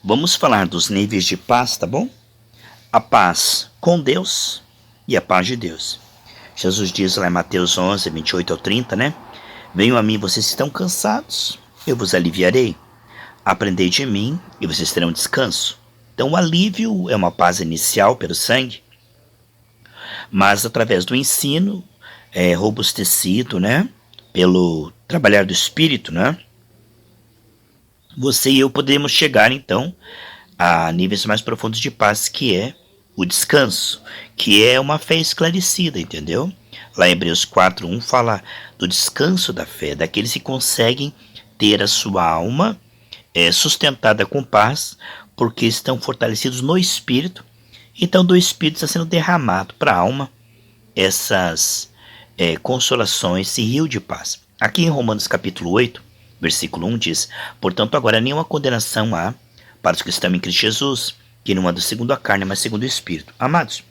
Vamos falar dos níveis de paz, tá bom? A paz com Deus e a paz de Deus. Jesus diz lá em Mateus 11, 28 ao 30, né? Venham a mim, vocês que estão cansados, eu vos aliviarei. Aprendei de mim e vocês terão descanso. Então o alívio é uma paz inicial pelo sangue, mas através do ensino, robustecido, né? Pelo trabalhar do Espírito, né? Você e eu podemos chegar então a níveis mais profundos de paz, que é o descanso, que é uma fé esclarecida, entendeu? Lá em Hebreus 4:1 fala do descanso da fé, daqueles que conseguem ter a sua alma sustentada com paz, porque estão fortalecidos no Espírito. Então do Espírito está sendo derramado para a alma essas consolações, esse rio de paz. Aqui em Romanos capítulo 8, versículo 1 diz: portanto agora nenhuma condenação há para os que estão em Cristo Jesus, que não andam segundo a carne, mas segundo o Espírito. Amados,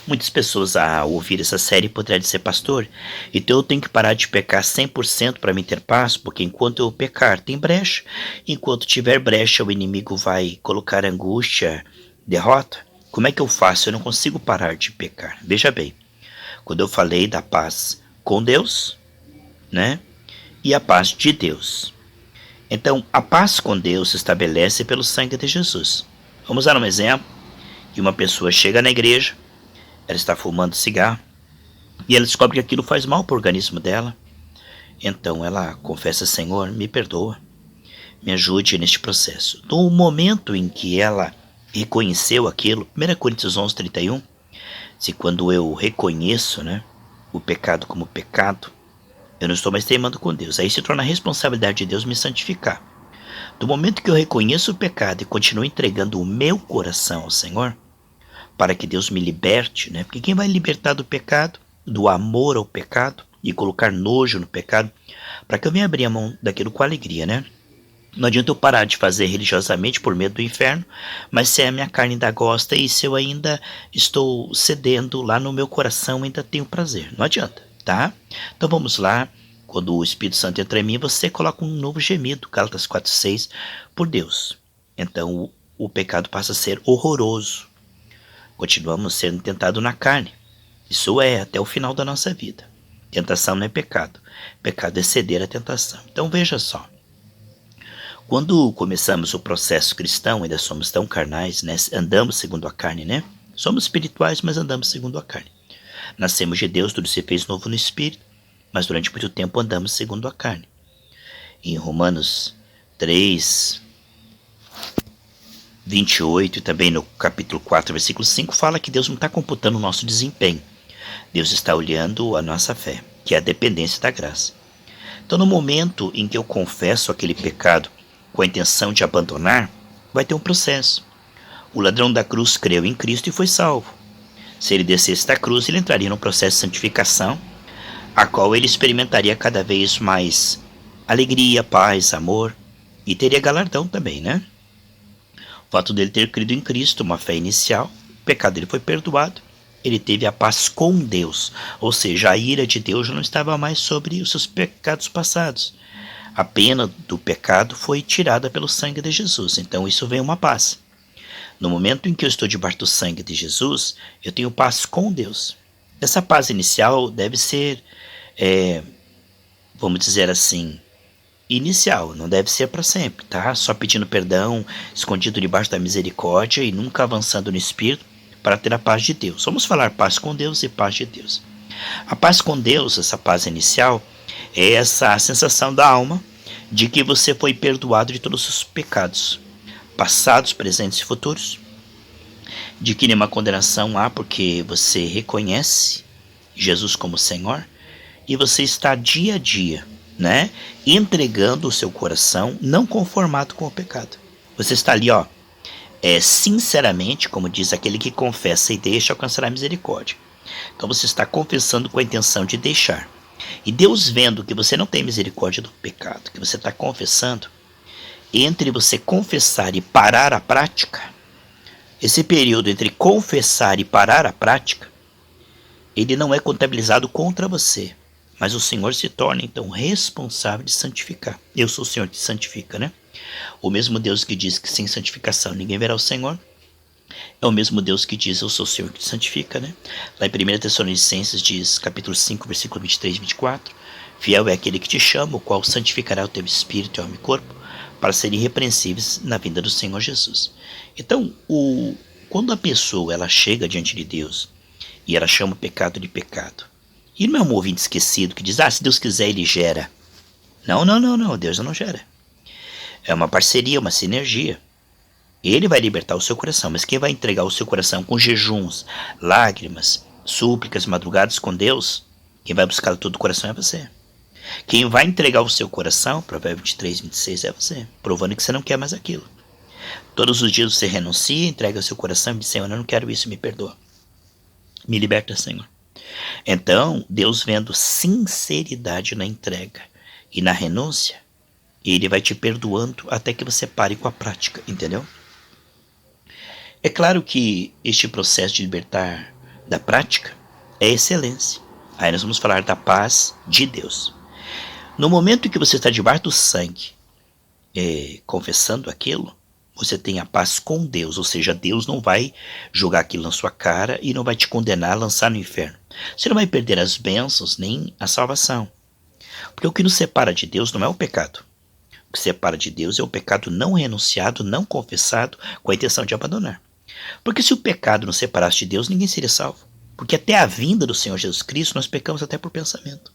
muitas pessoas ao ouvir essa série poderão dizer: pastor, então eu tenho que parar de pecar 100% para me ter paz, porque enquanto eu pecar tem brecha, enquanto tiver brecha o inimigo vai colocar angústia, derrota. Como é que eu faço? Eu não consigo parar de pecar. Veja bem, quando eu falei da paz com Deus, né, e a paz de Deus. Então, a paz com Deus se estabelece pelo sangue de Jesus. Vamos dar um exemplo, que uma pessoa chega na igreja, ela está fumando cigarro, e ela descobre que aquilo faz mal para o organismo dela. Então ela confessa: Senhor, me perdoa, me ajude neste processo. No momento em que ela reconheceu aquilo, 1 Coríntios 11:31, se quando eu reconheço, né, o pecado como pecado, eu não estou mais teimando com Deus. Aí se torna a responsabilidade de Deus me santificar. Do momento que eu reconheço o pecado e continuo entregando o meu coração ao Senhor, para que Deus me liberte, né? Porque quem vai libertar do pecado, do amor ao pecado e colocar nojo no pecado, para que eu venha abrir a mão daquilo com alegria, né? Não adianta eu parar de fazer religiosamente por medo do inferno, mas se a minha carne ainda gosta e se eu ainda estou cedendo lá no meu coração, ainda tenho prazer. Não adianta, tá? Então vamos lá. Quando o Espírito Santo entra em mim, você coloca um novo gemido, Gálatas 4:6, por Deus. Então o pecado passa a ser horroroso. Continuamos sendo tentados na carne. Isso é até o final da nossa vida. Tentação não é pecado. Pecado é ceder à tentação. Então veja só. Quando começamos o processo cristão, ainda somos tão carnais, né? Andamos segundo a carne, né? Somos espirituais, mas andamos segundo a carne. Nascemos de Deus, tudo se fez novo no Espírito, mas durante muito tempo andamos segundo a carne. Em Romanos 3, 28 e também no capítulo 4, versículo 5, fala que Deus não está computando o nosso desempenho. Deus está olhando a nossa fé, que é a dependência da graça. Então no momento em que eu confesso aquele pecado com a intenção de abandonar, vai ter um processo. O ladrão da cruz creu em Cristo e foi salvo. Se ele descesse da cruz, ele entraria num processo de santificação, a qual ele experimentaria cada vez mais alegria, paz, amor, e teria galardão também, né? O fato dele ter crido em Cristo, uma fé inicial, o pecado dele foi perdoado, ele teve a paz com Deus, ou seja, a ira de Deus já não estava mais sobre os seus pecados passados. A pena do pecado foi tirada pelo sangue de Jesus, então isso vem uma paz. No momento em que eu estou debaixo do sangue de Jesus, eu tenho paz com Deus. Essa paz inicial deve ser, vamos dizer assim, inicial, não deve ser para sempre, tá? Só pedindo perdão, escondido debaixo da misericórdia e nunca avançando no Espírito para ter a paz de Deus. Vamos falar paz com Deus e paz de Deus. A paz com Deus, essa paz inicial, é essa sensação da alma de que você foi perdoado de todos os seus pecados, passados, presentes e futuros, de que nenhuma condenação há porque você reconhece Jesus como Senhor e você está dia a dia, né, entregando o seu coração, não conformado com o pecado. Você está ali, sinceramente, como diz aquele que confessa e deixa, alcançará a misericórdia. Então você está confessando com a intenção de deixar. E Deus, vendo que você não tem misericórdia do pecado, que você está confessando, entre você confessar e parar a prática, esse período entre confessar e parar a prática, ele não é contabilizado contra você, mas o Senhor se torna então responsável de santificar. Eu sou o Senhor que santifica, né? O mesmo Deus que diz que sem santificação ninguém verá o Senhor, é o mesmo Deus que diz: eu sou o Senhor que te santifica, né? Lá em 1 Tessalonicenses diz, capítulo 5, versículo 23 e 24, fiel é aquele que te chama, o qual santificará o teu espírito, alma e corpo, para serem irrepreensíveis na vinda do Senhor Jesus. Então, quando a pessoa ela chega diante de Deus e ela chama o pecado de pecado, e não é um ouvinte esquecido que diz: se Deus quiser ele gera. Não, Deus não gera. É uma parceria, uma sinergia. Ele vai libertar o seu coração, mas quem vai entregar o seu coração com jejuns, lágrimas, súplicas, madrugadas com Deus, quem vai buscar todo o coração é você. Quem vai entregar o seu coração, Provérbios 23, 26, é você, provando que você não quer mais aquilo. Todos os dias você renuncia, entrega o seu coração e diz: Senhor, eu não quero isso, me perdoa. Me liberta, Senhor. Então, Deus, vendo sinceridade na entrega e na renúncia, Ele vai te perdoando até que você pare com a prática, entendeu? É claro que este processo de libertar da prática é excelência. Aí nós vamos falar da paz de Deus. No momento em que você está debaixo do sangue, confessando aquilo, você tem a paz com Deus, ou seja, Deus não vai jogar aquilo na sua cara e não vai te condenar, lançar no inferno. Você não vai perder as bênçãos nem a salvação. Porque o que nos separa de Deus não é o pecado. O que separa de Deus é o pecado não renunciado, não confessado, com a intenção de abandonar. Porque se o pecado nos separasse de Deus, ninguém seria salvo. Porque até a vinda do Senhor Jesus Cristo, nós pecamos até por pensamento.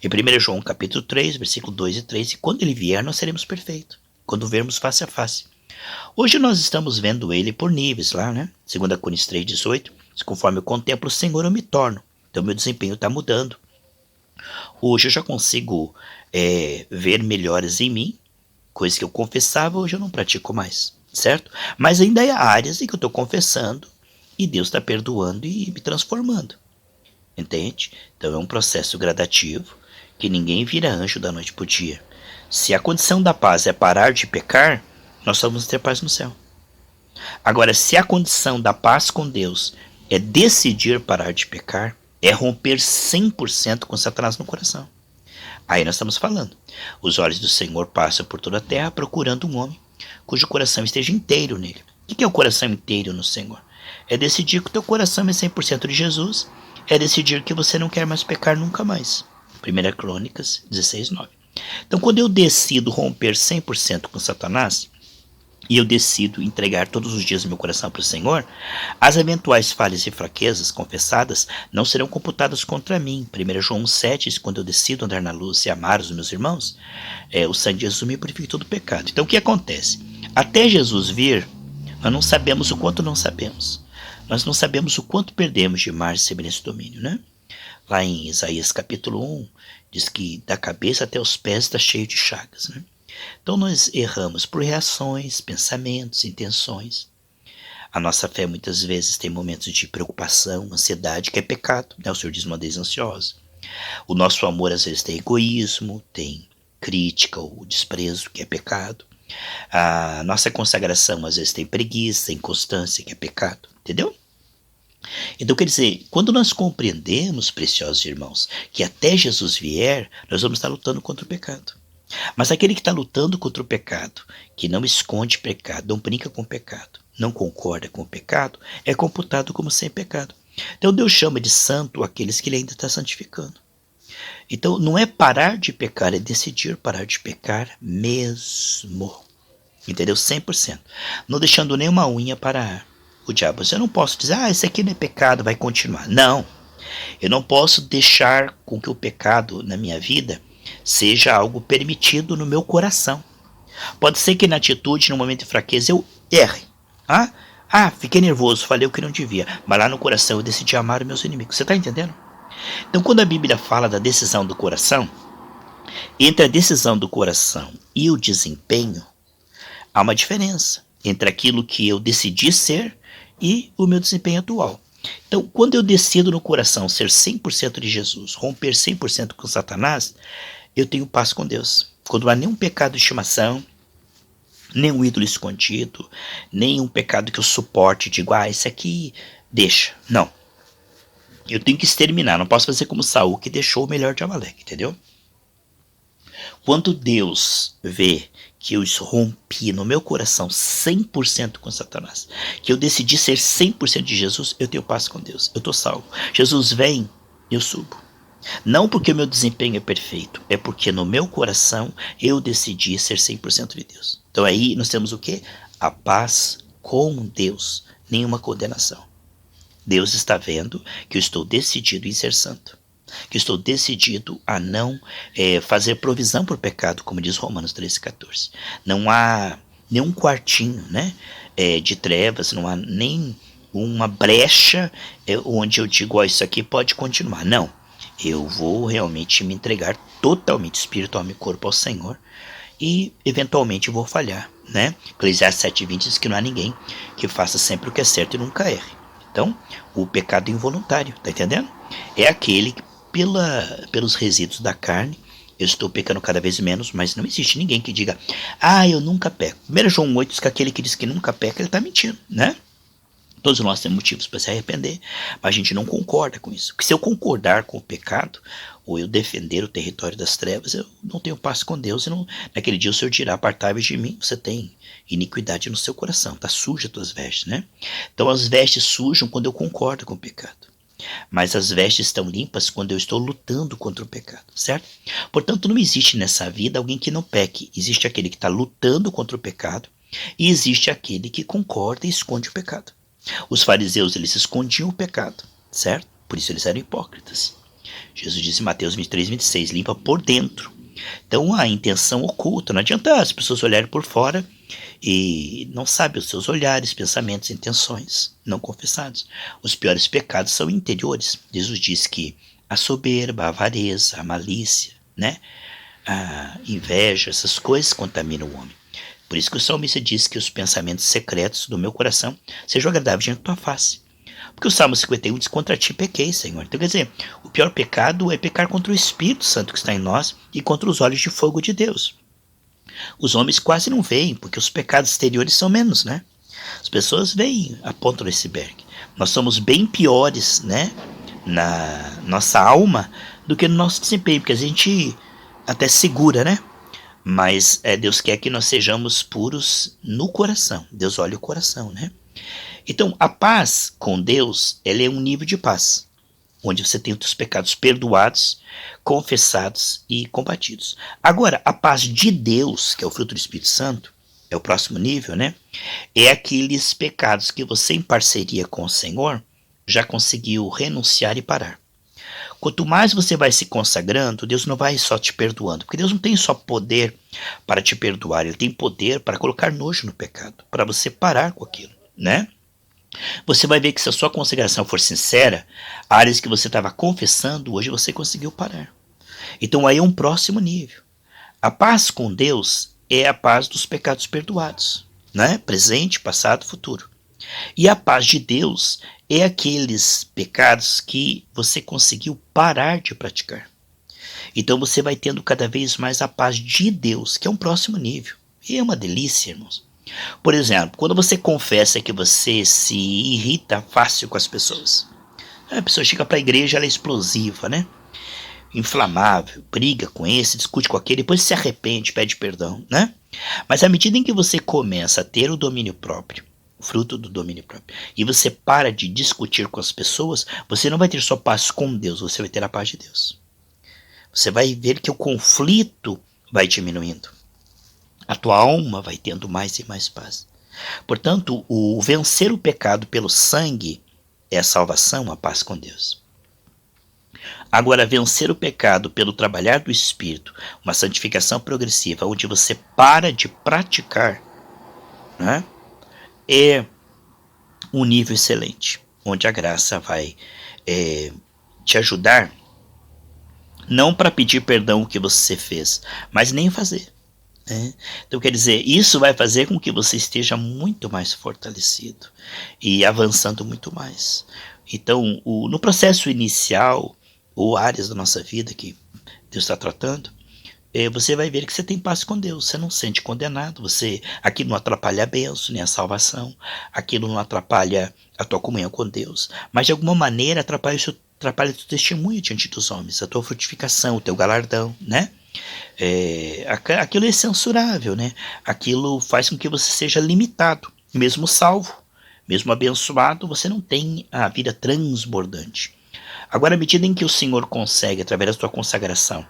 Em 1 João capítulo 3, versículo 2 e 3, e quando ele vier, nós seremos perfeitos, quando vermos face a face. Hoje nós estamos vendo ele por níveis lá, né? 2 Coríntios 3, 18, conforme eu contemplo o Senhor, eu me torno. Então meu desempenho está mudando. Hoje eu já consigo ver melhores em mim, coisas que eu confessava, hoje eu não pratico mais, certo? Mas ainda há áreas em que eu estou confessando e Deus está perdoando e me transformando, entende? Então é um processo gradativo que ninguém vira anjo da noite para o dia. Se a condição da paz é parar de pecar, nós só vamos ter paz no céu. Agora, se a condição da paz com Deus é decidir parar de pecar, é romper 100% com Satanás no coração. Aí nós estamos falando: os olhos do Senhor passam por toda a terra procurando um homem cujo coração esteja inteiro nele. O que é o coração inteiro no Senhor? É decidir que o teu coração é 100% de Jesus, é decidir que você não quer mais pecar nunca mais. 1 Crônicas 16, 9. Então, quando eu decido romper 100% com Satanás, e eu decido entregar todos os dias meu coração para o Senhor, as eventuais falhas e fraquezas confessadas não serão computadas contra mim. 1 João 7 diz: quando eu decido andar na luz e amar os meus irmãos, o sangue de Jesus me purifica de todo pecado. Então o que acontece? Até Jesus vir, nós não sabemos o quanto não sabemos. Nós não sabemos o quanto perdemos de imagem, semelhança e domínio, né? Lá em Isaías capítulo 1, diz que da cabeça até os pés está cheio de chagas, né? Então nós erramos por reações, pensamentos, intenções. A nossa fé muitas vezes tem momentos de preocupação, ansiedade, que é pecado, né? O Senhor diz: não andeis ansiosos. O nosso amor às vezes tem egoísmo, tem crítica ou desprezo, que é pecado. A nossa consagração às vezes tem preguiça, inconstância, que é pecado, entendeu? Então quer dizer, quando nós compreendemos, preciosos irmãos, que até Jesus vier, nós vamos estar lutando contra o pecado. Mas aquele que está lutando contra o pecado, que não esconde pecado, não brinca com o pecado, não concorda com o pecado, é computado como sem pecado. Então Deus chama de santo aqueles que ele ainda está santificando. Então não é parar de pecar, é decidir parar de pecar mesmo. Entendeu? 100%. Não deixando nenhuma unha para o diabo. Eu não posso dizer: esse aqui não é pecado, vai continuar. Não. Eu não posso deixar com que o pecado na minha vida seja algo permitido no meu coração. Pode ser que na atitude, no momento de fraqueza, eu erre. Fiquei nervoso, falei o que não devia. Mas lá no coração eu decidi amar os meus inimigos. Você está entendendo? Então quando a Bíblia fala da decisão do coração, entre a decisão do coração e o desempenho, há uma diferença entre aquilo que eu decidi ser e o meu desempenho atual. Então, quando eu decido no coração ser 100% de Jesus, romper 100% com Satanás, eu tenho paz com Deus. Quando não há nenhum pecado de estimação, nenhum ídolo escondido, nenhum pecado que eu suporte, digo: esse aqui deixa. Não. Eu tenho que exterminar, não posso fazer como Saul, que deixou o melhor de Amaleque, entendeu? Quando Deus vê que eu rompi no meu coração 100% com Satanás, que eu decidi ser 100% de Jesus, eu tenho paz com Deus, eu estou salvo. Jesus vem, eu subo. Não porque o meu desempenho é perfeito, é porque no meu coração eu decidi ser 100% de Deus. Então aí nós temos o quê? A paz com Deus, nenhuma condenação. Deus está vendo que eu estou decidido em ser santo, que eu estou decidido a não fazer provisão por pecado, como diz Romanos 13,14. Não há nenhum quartinho, né, de trevas, não há nem uma brecha onde eu digo, isso aqui pode continuar. Não, eu vou realmente me entregar totalmente, espírito, alma e corpo ao Senhor, e eventualmente vou falhar, né? Eclesiastes 7,20 diz que não há ninguém que faça sempre o que é certo e nunca erre. Então, o pecado involuntário, tá entendendo? É aquele que pelos resíduos da carne, eu estou pecando cada vez menos, mas não existe ninguém que diga, eu nunca peco. 1 João 8 diz que aquele que diz que nunca peca, ele está mentindo, né? Todos nós temos motivos para se arrepender, mas a gente não concorda com isso. Porque se eu concordar com o pecado, ou eu defender o território das trevas, eu não tenho paz com Deus, e naquele dia o Senhor dirá, apartai-vos de mim, você tem iniquidade no seu coração, está suja as tuas vestes, né? Então as vestes sujam quando eu concordo com o pecado, mas as vestes estão limpas quando eu estou lutando contra o pecado, certo? Portanto, não existe nessa vida alguém que não peque, existe aquele que está lutando contra o pecado, e existe aquele que concorda e esconde o pecado. Os fariseus, eles escondiam o pecado, certo? Por isso eles eram hipócritas. Jesus disse em Mateus 23:26, limpa por dentro. Então a intenção oculta, não adianta as pessoas olharem por fora e não sabem os seus olhares, pensamentos, intenções não confessados. Os piores pecados são interiores. Jesus diz que a soberba, a avareza, a malícia, né? A inveja, essas coisas contaminam o homem. Por isso que o salmista diz que os pensamentos secretos do meu coração sejam agradáveis diante da tua face. Porque o Salmo 51 diz, contra ti pequei, Senhor. Então quer dizer, o pior pecado é pecar contra o Espírito Santo que está em nós e contra os olhos de fogo de Deus. Os homens quase não veem, porque os pecados exteriores são menos, né? As pessoas veem a ponta do iceberg. Nós somos bem piores, né, na nossa alma do que no nosso desempenho, porque a gente até segura, né? Mas Deus quer que nós sejamos puros no coração. Deus olha o coração, né? Então, a paz com Deus, ela é um nível de paz, onde você tem os seus pecados perdoados, confessados e combatidos. Agora, a paz de Deus, que é o fruto do Espírito Santo, é o próximo nível, né? É aqueles pecados que você, em parceria com o Senhor, já conseguiu renunciar e parar. Quanto mais você vai se consagrando, Deus não vai só te perdoando, porque Deus não tem só poder para te perdoar, Ele tem poder para colocar nojo no pecado, para você parar com aquilo, né? Você vai ver que se a sua consagração for sincera, áreas que você estava confessando, hoje você conseguiu parar. Então aí é um próximo nível. A paz com Deus é a paz dos pecados perdoados, né? Presente, passado, futuro. E a paz de Deus é aqueles pecados que você conseguiu parar de praticar. Então você vai tendo cada vez mais a paz de Deus, que é um próximo nível. E é uma delícia, irmãos. Por exemplo, quando você confessa que você se irrita fácil com as pessoas. A pessoa chega para a igreja, ela é explosiva, né? Inflamável, briga com esse, discute com aquele, depois se arrepende, pede perdão, né? Mas à medida em que você começa a ter o domínio próprio, o fruto do domínio próprio, e você para de discutir com as pessoas, você não vai ter só paz com Deus, você vai ter a paz de Deus. Você vai ver que o conflito vai diminuindo. A tua alma vai tendo mais e mais paz. Portanto, o vencer o pecado pelo sangue é a salvação, a paz com Deus. Agora, vencer o pecado pelo trabalhar do Espírito, uma santificação progressiva, onde você para de praticar, né, é um nível excelente, onde a graça vai te ajudar, não para pedir perdão o que você fez, mas nem fazer. Então quer dizer, isso vai fazer com que você esteja muito mais fortalecido e avançando muito mais. Então no processo inicial, ou áreas da nossa vida que Deus está tratando, você vai ver que você tem paz com Deus, você não se sente condenado, aquilo não atrapalha a bênção, nem a salvação, aquilo não atrapalha a tua comunhão com Deus, mas de alguma maneira atrapalha o teu testemunho diante dos homens, a tua frutificação, o teu galardão, né? Aquilo é censurável, né? Aquilo faz com que você seja limitado, mesmo salvo, mesmo abençoado, você não tem a vida transbordante. Agora, à medida em que o Senhor consegue, através da sua consagração,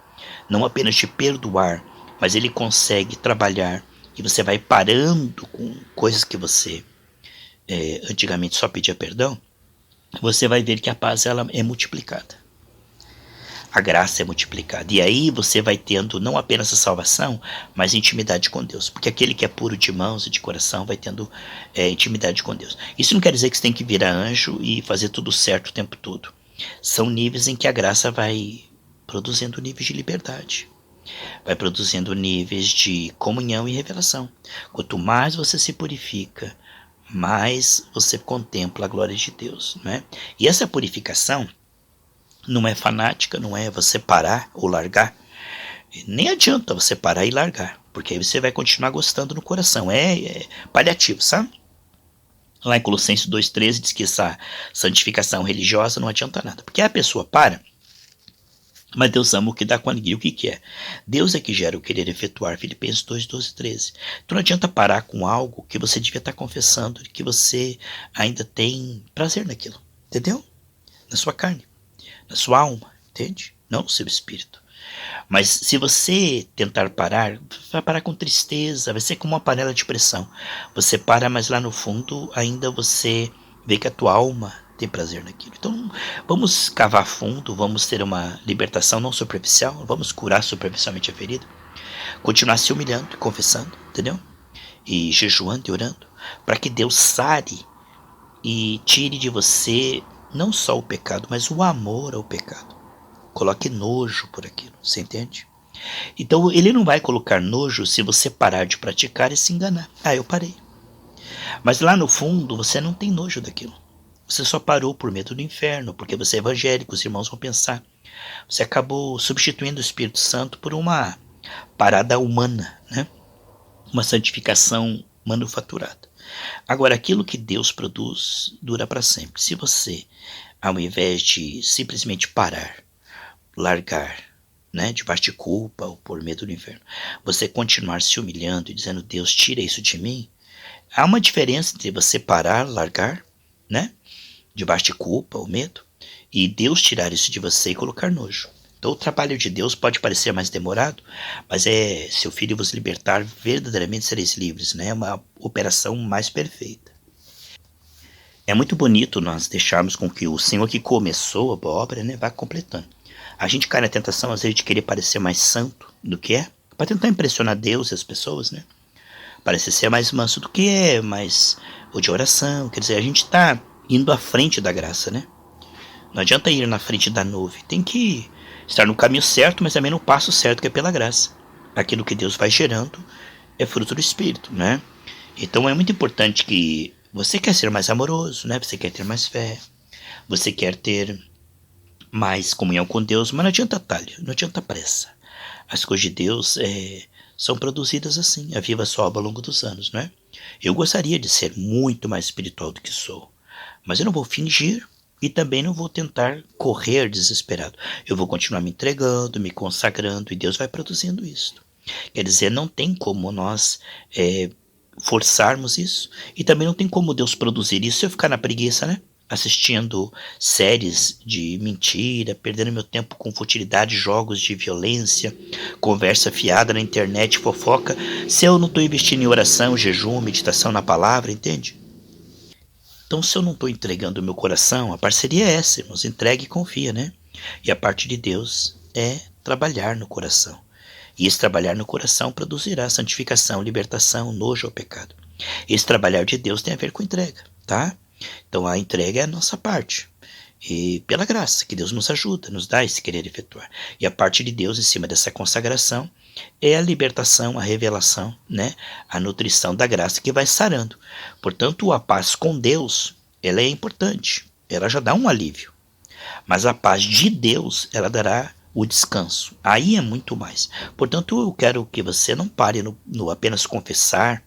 não apenas te perdoar, mas Ele consegue trabalhar e você vai parando com coisas que você antigamente só pedia perdão, você vai ver que a paz ela é multiplicada. A graça é multiplicada. E aí você vai tendo não apenas a salvação, mas intimidade com Deus. Porque aquele que é puro de mãos e de coração vai tendo intimidade com Deus. Isso não quer dizer que você tem que virar anjo e fazer tudo certo o tempo todo. São níveis em que a graça vai produzindo níveis de liberdade. Vai produzindo níveis de comunhão e revelação. Quanto mais você se purifica, mais você contempla a glória de Deus, né? E essa purificação não é fanática, não é você parar ou largar. Nem adianta você parar e largar, porque aí você vai continuar gostando no coração. É paliativo, sabe? Lá em Colossenses 2,13 diz que essa santificação religiosa não adianta nada. Porque a pessoa para, mas Deus ama o que dá com alegria. O que é? Deus é que gera o querer efetuar. Filipenses 2,12, 13. Então não adianta parar com algo que você devia estar confessando, que você ainda tem prazer naquilo. Entendeu? Na sua carne, na sua alma, entende? Não no seu espírito. Mas se você tentar parar, vai parar com tristeza, vai ser como uma panela de pressão. Você para, mas lá no fundo ainda você vê que a tua alma tem prazer naquilo. Então vamos cavar fundo, vamos ter uma libertação não superficial, vamos curar superficialmente a ferida, continuar se humilhando e confessando, entendeu? E jejuando e orando, para que Deus sare e tire de você não só o pecado, mas o amor ao pecado. Coloque nojo por aquilo, você entende? Então ele não vai colocar nojo se você parar de praticar e se enganar. Eu parei. Mas lá no fundo você não tem nojo daquilo. Você só parou por medo do inferno, porque você é evangélico, os irmãos vão pensar. Você acabou substituindo o Espírito Santo por uma parada humana, né? Uma santificação manufaturada. Agora, aquilo que Deus produz dura para sempre. Se você, ao invés de simplesmente parar, largar, né, debaixo de culpa ou por medo do inferno, você continuar se humilhando e dizendo, Deus, tira isso de mim, há uma diferença entre você parar, largar, né, debaixo de culpa ou medo, e Deus tirar isso de você e colocar nojo. Então o trabalho de Deus pode parecer mais demorado, mas seu filho vos libertar, verdadeiramente sereis livres, né? É uma operação mais perfeita. É muito bonito nós deixarmos com que o Senhor que começou a boa obra, né, vá completando. A gente cai na tentação, às vezes, de querer parecer mais santo do que é, para tentar impressionar Deus e as pessoas, né? Parecer ser mais manso do que é, mais ou de oração. Quer dizer, a gente está indo à frente da graça, né? Não adianta ir na frente da nuvem. Tem que estar no caminho certo, mas também no passo certo, que é pela graça. Aquilo que Deus vai gerando é fruto do Espírito, né? Então é muito importante que você quer ser mais amoroso, né? Você quer ter mais fé, você quer ter mais comunhão com Deus, mas não adianta atalho, não adianta pressa. As coisas de Deus são produzidas assim, a viva só ao longo dos anos, né? Eu gostaria de ser muito mais espiritual do que sou, mas eu não vou fingir e também não vou tentar correr desesperado. Eu vou continuar me entregando, me consagrando, e Deus vai produzindo isso. Quer dizer, não tem como nós forçarmos isso, e também não tem como Deus produzir isso se eu ficar na preguiça, né? Assistindo séries de mentira, perdendo meu tempo com futilidade, jogos de violência, conversa fiada na internet, fofoca, se eu não estou investindo em oração, jejum, meditação na palavra, entende? Então, se eu não estou entregando o meu coração, a parceria é essa, irmãos, entregue e confia, né? E a parte de Deus é trabalhar no coração. E esse trabalhar no coração produzirá santificação, libertação, nojo ao pecado. Esse trabalhar de Deus tem a ver com entrega, tá? Então a entrega é a nossa parte. E pela graça, que Deus nos ajuda, nos dá esse querer efetuar. E a parte de Deus em cima dessa consagração é a libertação, a revelação, né? A nutrição da graça que vai sarando. Portanto, a paz com Deus, ela é importante. Ela já dá um alívio. Mas a paz de Deus, ela dará o descanso. Aí é muito mais. Portanto, eu quero que você não pare no apenas confessar,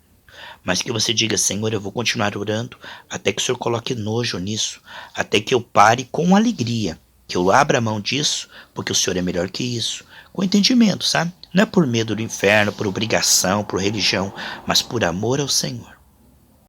mas que você diga, Senhor, eu vou continuar orando até que o Senhor coloque nojo nisso, até que eu pare com alegria, que eu abra a mão disso, porque o Senhor é melhor que isso, com entendimento, sabe? Não é por medo do inferno, por obrigação, por religião, mas por amor ao Senhor.